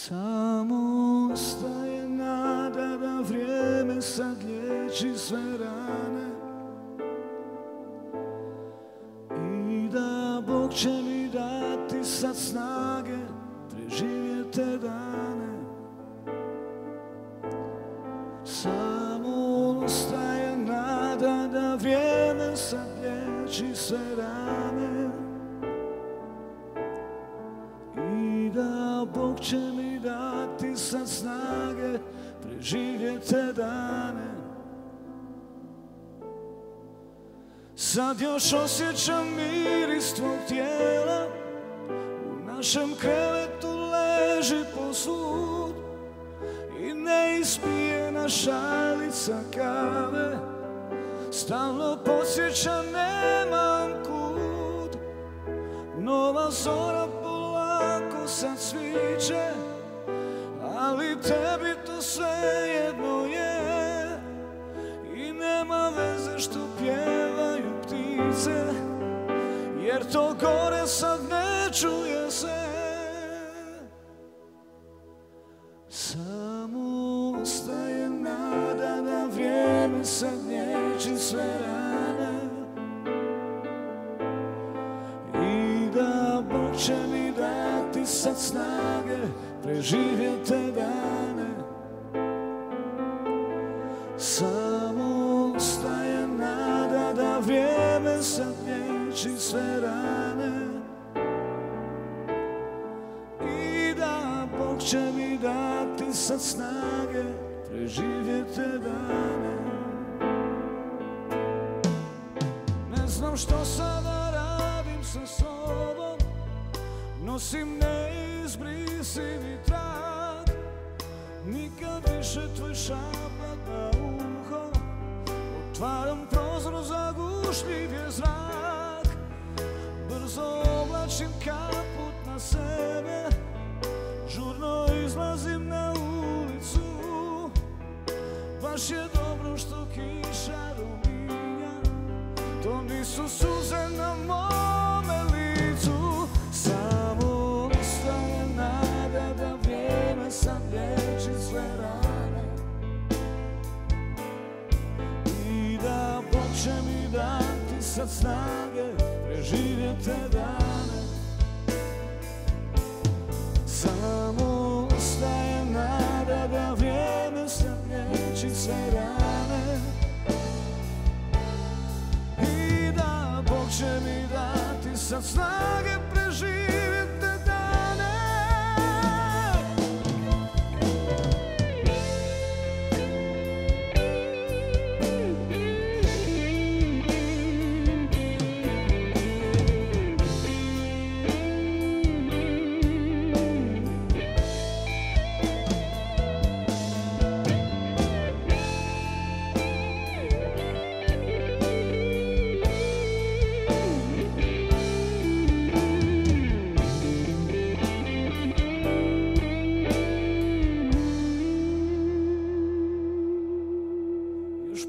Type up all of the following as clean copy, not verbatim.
Samo ostaje nada da vrijeme sad liječi sve rane i da Bog će mi dati sad snage preživjet te dane. Samo ostaje nada da vrijeme sad liječi sve rane i da Bog će mi dati sad snage preživjet te dane. Sad još osjećam miris tvog tijela, u našem krevetu leži posud i neispijena šalica kave stalno podsjeća nemam kud. Nova zora polako sad sviće, ali tebi to svejedno je i nema veze što pjevaju ptice, jer to gore sad ne čuje se. Samo ostaje nada da vrijeme sad liječi sve rane i da Bog će mi dati sad snage preživjet te dane. Samo ostaje nada da vrijeme sad liječi sve rane i da Bog će mi dati sad snage preživjet te dane. Ne znam što sada radim sa sobom, nosim neizbrisivi trag, nikad više tvoj šapat na uho, otvaram prozor za gušljiv je zrak, brzo oblačim kaput na sebe, žurno izlazim na ulicu, baš je dobro što kiša ruminja, to nisu suze na mome licu. Samo ostaje nada da vrijeme sad liječi sve rane i da Bog će mi dati sad snage preživjet te dane. Samo ostaje nada da vrijeme sad liječi sve rane i da Bog će mi dati sad snage preživjet te dane.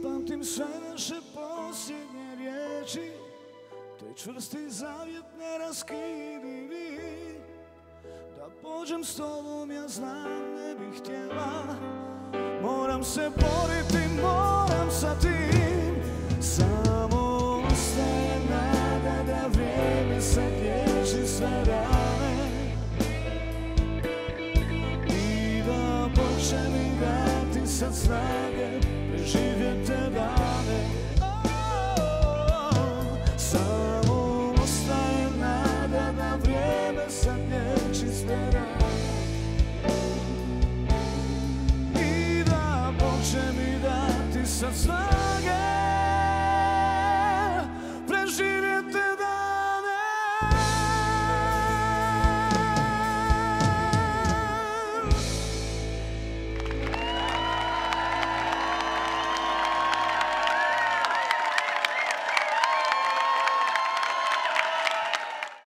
Pamtim sve naše posljednje riječi, to je čvrsti zavjet neraskidivi. Da pođem s tobom ja znam ne bih htjela, moram se boriti, moram sa tim.